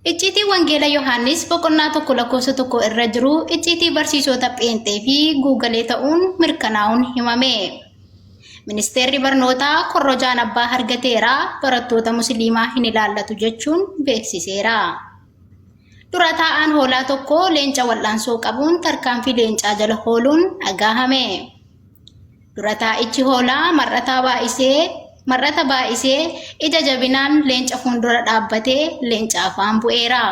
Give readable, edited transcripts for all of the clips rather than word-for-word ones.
Icciitii Wangeela Yohaannis boqonnaa tokko lakkoofsa tokko irra jiru icciitii barsiisota pheenxee fi guugalee ta'uun mirkanaa'uun himame. Ministeerri barnootaa korrojaan abbaa hargateera barattoota musliimaa hin ilaallatu jechuun beeksiseera. Dura taa'aan hoolaa tokko leenca wal'aansoo qabuun tarkaanfii leencaa jala hooluun dhagahame. Dura taa'ichi hoolaa mar'ata baay'isee ija jabinaan leenca fuuldura dhaabbatee leenca afaan bu'eera.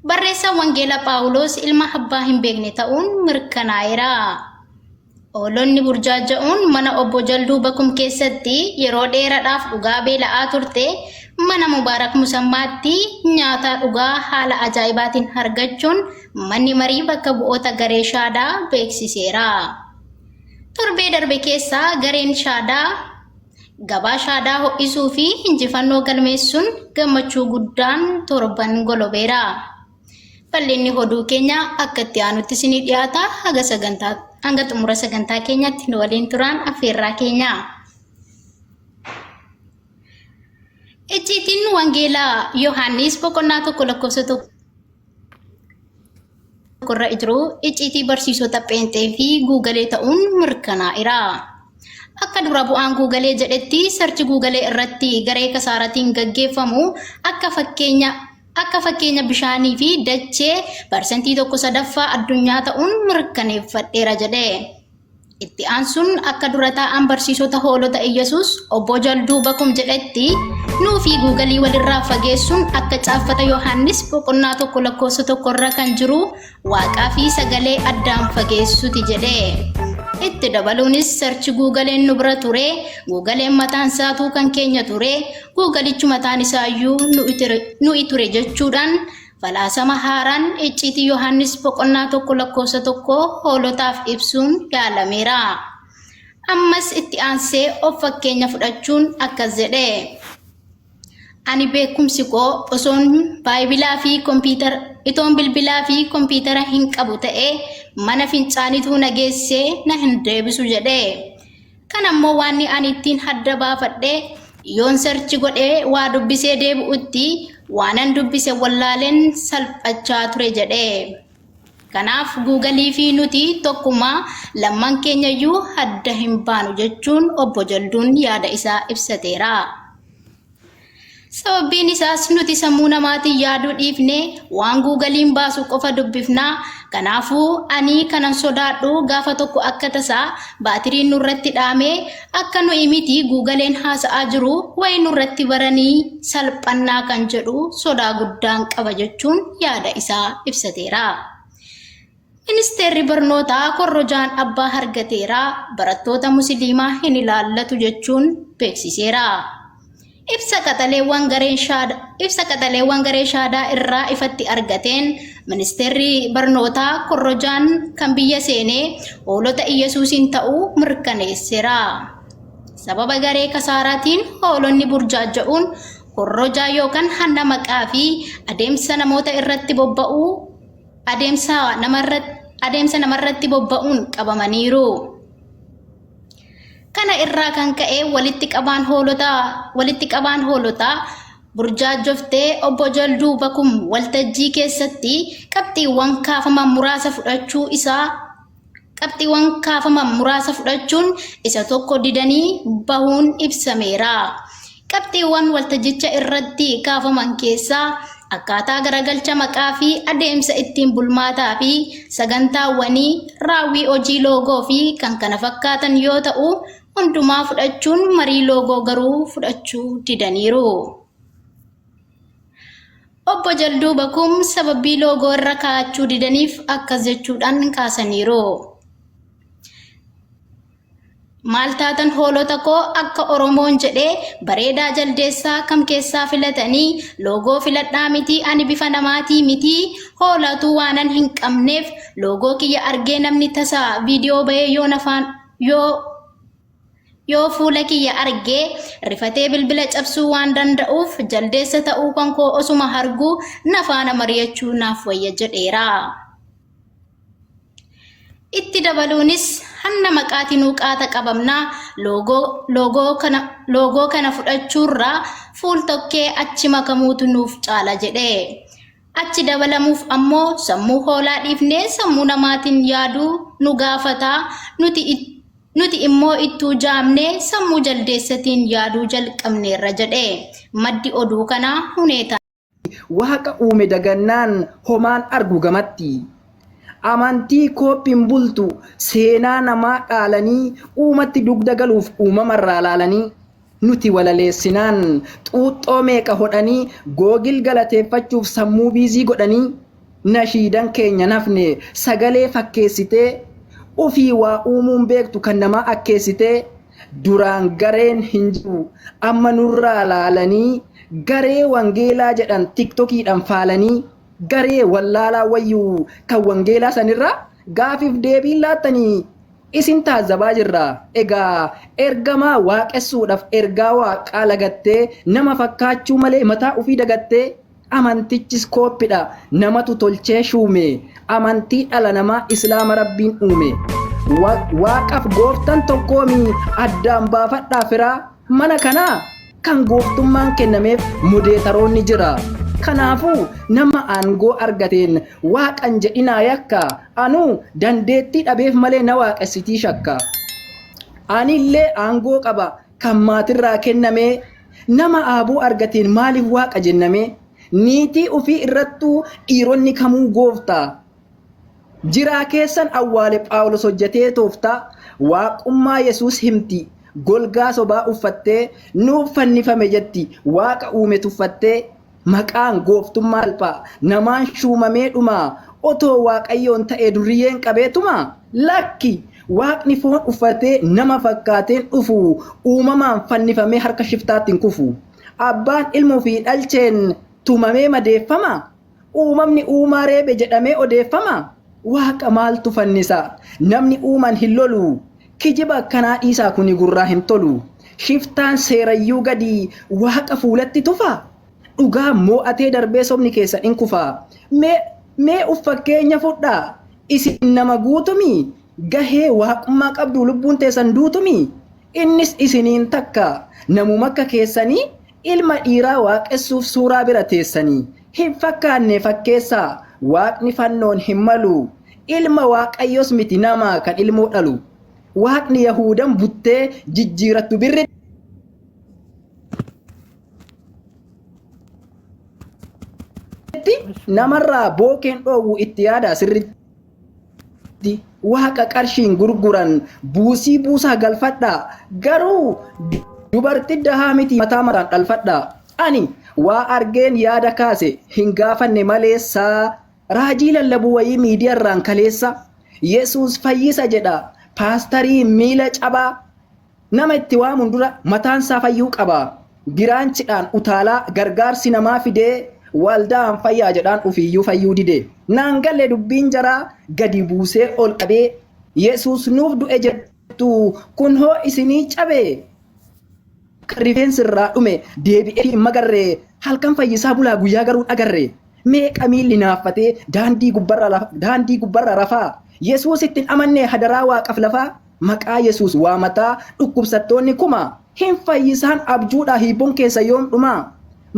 Barreessaan Wangeela Phaawulos ilma abbaa hin beekne ta'uun mirkanaa'eera. Hoolonni burjaaja'uun mana obbo Jalduu Bakum keessatti yeroo dheeraadhaaf dhugaa beela'aa turte mana Mubaarak Musammaatti nyaata dhugaa haala ajaa'ibaatiin argachuun manni marii bakka bu'oota garee Shaadaa beeksiseera. Torbee darbe keessa gareen Shaadaa gabaa Shaadaa ho'isuu fi injifannoo galmeessuun gammachuu guddaan torban golobeera. Bal'inni oduu keenya akka itti aanutti isinii dhiyaata. Hanga xumura sagantaa keenyatti nu waliin turaan affeerraa keenya. Icciitiin Wangeelaa Yohaannis boqonnaa tokko lakkoofsa tokko irra jiru icciitii barsiisota pheenxee fi guugalee ta'uun mirkanaa'eera. Akka dura bu'aan guugalee jedhetti sarchi guugalee irratti garee kasaaratiin gaggeeffamu akka fakkeenya bishaanii fi dachee parsantii 1/3 addunyaa ta'uun mirkaneeffadheera jedhe. Itti aansuun akka dura taa'an barsiisota hoolota Iyyesuus obbo Jalduu Bakum jedhetti nuu fi guugalii walirraa fageessuun akka caaffata Yohaannis boqonnaa tokko lakkoofsa tokko irra kan jiru waaqaa fi sagalee addaan fageessuti jedhe. Itti dabaluunis sarchi guugaleen nu bira ture, guugaleen mataan isaatuu kan keenya ture, guugalichi mataan isaayyuu nu'i ture jechuudhaan falaasama haaraan icciitii Yohaannis boqonnaa tokko lakkoofsa tokko hoolotaaf ibsuun yaalameera. Ammas itti aansee of fakkeenya fudhachuun akkas jedhe. Ani beekumsi koo osoon bilbilaa fi kompiitara hin qabu ta'ee mana fincaanituu nageessee na hin deebisu jedhe. Kan ammoo waan ani ittiin hadda baafadhe yoon sarchi godhee waa dubbisee deebi'utti waanan dubbise wallaaleen salphachaa ture jedhe. Kanaaf guugalii fi nuti tokkumaa lamman keenyayyuu hadda hin baanu jechuun obbo Jalduun yaada isaa ibsateera. Sababiin isaas nuti sammuu namaatiin yaaduu dhiifne waan guugaliin baasu qofa dubbifna. Kanaafuu ani kanan sodaadhu gaafa tokko akka tasaa baatiriin nurratti dhaamee akka nuyi miti guugaleen haasa'aa jiru wayi nurratti baranii salphannaa kan jedhu sodaa guddaan qaba jechuun yaada isaa ibsateera. Ministeerri barnootaa korrojaan abbaa hargateera barattoota musliimaa hin ilaallatu jechuun beeksiseera. Ibsa qaxaleewwan garee Shaadaa irraa ifatti argateen ministeerri barnootaa korrojaan kan biyya seenee hoolota Iyyesuusiin ta'uu mirkaneesseera. Sababa garee kasaaraatiin hoolonni burjaaja'uun korrojaa yookaan hanna maqaa fi adeemsa namarratti bobba'uun qabamaniiru. Kana irraa kan ka'e walitti qabaan hoolotaa burjaajoftee obbo Jalduu Bakum waltajjii keessatti qabxiiwwan kaafaman muraasa fudhachuun isa tokko didanii bahuun ibsameera. Qabxiiwwan waltajjicha irratti kaafaman keessaa akkaataa garagalcha maqaa fi adeemsa ittiin bulmaataa fi sagantaawwanii raawwii hojii loogoo fi kan kana fakkaatan yoo ta'u hundumaa fudhachuun marii loogoo garuu fudhachuu didaniiru. Obbo Jalduu Bakum sababii loogoo irra kaa'achuu didaniif akkas jechuudhaan kaasaniiru. Maal taatan hoolota koo akka Oromoon jedhee bareedaa jaldeessaa kam keessaa filatanii loogoo filadhaa miti ani bifa namaatii miti hoolatu waanan hin qabneef loogoo kiyya argee namni tasaa viidiyoo bahee yoo fuula kiyya argee rifatee bilbila cabsuu waan danda'uuf jaldeessa ta'uu kan koo osuma arguu nafaana mari'achuu naaf wayya jedheera. Itti dabaluunis hanna maqaatinuu qaata qabamnaa loogoo kana fudhachuurraa fuul tokkee achi makamuutu nuuf caala jedhe. Achi dabalamuuf ammoo sammuu hoolaa dhiifnee sammuu namaatiin yaaduu nu gaafataa nuti immoo ittuu jaamnee sammuu jaldeessatiin yaaduu jalqabneerra jedhe. Maddi oduu kanaa huneeta. Waaqa uume dagannaan homaan argu gamatti. Amantii koophiin bultu seenaa namaa dhaalanii uumatti dugda galuuf uumamarraa laalanii nuti walaleessinaan xuuxxoo meeqa hodhanii googil galateeffachuuf sammuu biizii godhanii nashiidan keenya nafne sagalee fakkeessitee ufii waa uumuun beektu kan namaa akkeessitee duraan gareen hin jiru amma nurraa laalanii garee wangeelaa jedhan tiktokiidhaan faalanii garee wallaalaa wayyuu kan wangeelaa sanirra gaafiif deebii laattanii isin taazabaa jirra. Egaa ergamaa waaqessuudhaaf ergaa waaqaa lagattee nama fakkaachuu malee mataa ofii dagattee amantichis koophidha namatu tolchee shuume amantii dhala namaa islaama rabbiin uume. Waaqaaf gooftan tokkoomi addaan baafadhaa firaa mana kanaa kan gooftummaan kennameef modeetaroonni jira. Kanaafuu nama aangoo argateen waaqan jedhinaa yakka anuu dandeettii dhabeef malee na waaqessitii shakka. Anillee aangoo qaba kan maatirraa kennamee nama aaboo argateen maaliif waaqa jennamee niitii ofii irrattuu dhiironni kamuu gooftaa. Jiraa keessan awwaale Phaawulos hojjetee tooftaa waaqummaa Yesuus himti golgaa sobaa uffattee nuuf fannifame jetti waaqa uume tuffattee. Maqaan gooftummaa alphaa namaan shuumamee dhuma otoo waaqayyoon ta'e duriyyeen qabeetuma lakki waaqni foon uffatee nama fakkaateen dhufu uumamaan fannifamee harka shiftaattiin kufu abbaan ilmoo fi dhalcheen tumamee madeeffama uumamni uumaa reebe jedhamee odeeffama waaqa maaltu fannisa namni uuman hin lolu kijiba akkanaa dhiisaa kuni gurraa hin tolu shiftaan seerayyuu gadi waaqa fuulatti tufa. Dhugaa mo'atee darbee sobni keessa in kufaa. Mee uffakkeenya fudhaa isin nama guutumi gahee waaqummaa qabdu lubbuun teessan duutumi innis isiniin takka namuma akka keessanii ilma dhiiraa waaqessuuf suuraa bira teessanii hin fakkaanne fakkeessaa waaqni fannoon hin malu ilma waaqayyos miti nama kan ilmoo dhalu waaqni yahudan buttee jijjiirattu birri namarraa bookeen dhoowwu itti yaada sirriitti waaqa qarshiin gurguran buusii buusaa galfadha garuu dubartii dahaa miti mataa maraan dhalfadha ani waa argeen yaada kaase hin gaafanne maleessaa raajii lallabu wayii miidiyaarraan kaleessa Yesuus fayyisa jedha paastarii miila cabaa nama itti waamuun dura mataansaa fayyuu qaba giraanchidhaan utaalaa gargaarsi namaa fidee waldaan fayyaa jedhaan ufiyyuu fayyuu dide naan galle dubbiin jaraa gadi buusee ol qabee Yesuus nuuf du'e jettu kun hoo isinii cabe rifeensirraa dhume deebi'ee hin magarree halkan fayyisaa bulaa guyyaa garuu dhagarre meeqa miilli naaffatee daandii gubbarra rafaa Yesuus ittiin amannee hadaraa waaqaf lafaa maqaa Yesuus waamataa dhukkubsattoonni kuma hin fayyisaan abjuudhaa hiibboon keessa yoom dhumaa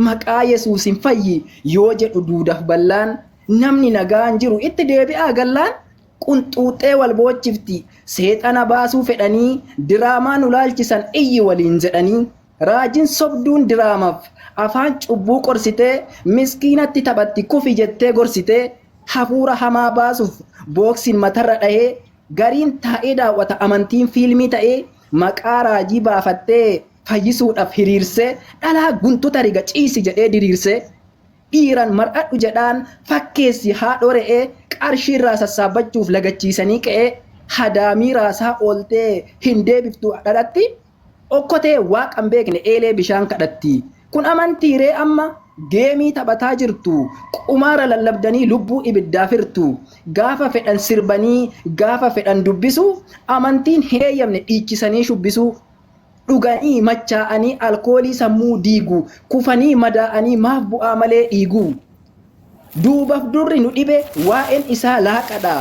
maqaa Yesuus hin fayyi yoo jedhu duudaf ballaan namni nagaan jiru itti deebi'aa gallaan qunxuuxee wal boochifti seexana baasuu fedhanii diraamaa nu laalchisan iyyi waliin jedhanii raajiin sobduun diraamaaf afaan cubbuu qorsitee miskiinatti taphatti kufi jettee gorsitee hafuura hamaa baasuuf booksiin matarra dhahee gariin taa'ee daawwata amantiin fiilmii ta'ee maqaa raajii baafattee fayyisuudhaaf hiriirsee dhalaa guntuta riga ciisi jedhee diriirsee dhiiran mar'adhu jedhaan fakkeessi haadhoo re'ee qarshiirraa sassaabachuuf lagachiisanii qe'ee hadaamii raasaa ooltee hin deebiftu dhadhatti okkotee waaqan beekne eelee bishaan kadhatti kun amantiiree amma geemii taphataa jirtu qumaara lallabdanii lubbuu ibiddaa firtu gaafa fedhan sirbanii gaafa fedhan dubbisu amantiin heeyyamne dhiichisanii shubbisu dhuganii machaa'anii alkoolii sammuu diigu kufanii madaa'anii maaf bu'aa malee dhiigu duubaaf durri nu dhibe waa'een isaa laaqadha.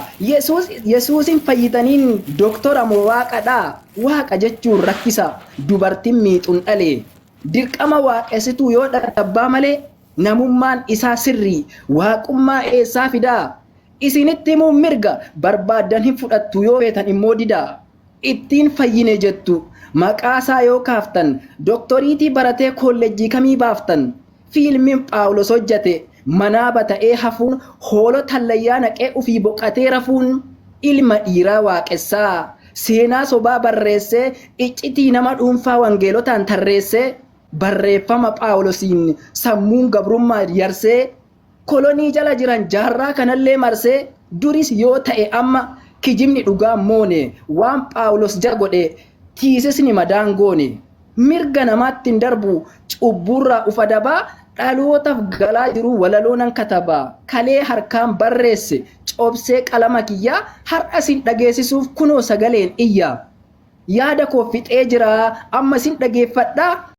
Yesuusin fayyitaniin doktora moo waaqadha? Waaqa jechuun rakkisa dubartiin miixuun dhale. Dirqama waaqessituu yoo dhaqabbaa malee namummaan isaa sirrii waaqummaa eessaa fidaa? Isinitti himuun mirga barbaadan hin fudhattu yoo feetan immoo dida. Ittiin fayyine jettu maqaasaa yoo kaaftan doktoriitii baratee kolleejjii kamii baaftan? Fiilmiin Phaawulos hojjate manaa bata'ee hafuun hoolota hallayyaa naqee ufii boqatee rafuun ilma dhiiraa waaqessaa seenaa sobaa barreessee iccitii nama dhuunfaa wangeelotaan tarreessee barreeffama Phaawulosiin sammuun gabrummaa yarsee kolonii jala jiran jaarraa kanallee marsee duris yoo ta'e amma kijibni dhugaa moone waan Phaawulos jala godhe tiisisni madaan goone mirga namaatti hin darbu cubburraa ufa dabaa dhalootaaf galaa jiru walaloonan katabaa kalee harkaan barreesse cobsee qalama kiyyaa har'a sin dhageessisuuf kunoo sagaleen iyya yaada koo fixee jira amma sin dhageeffadhaa.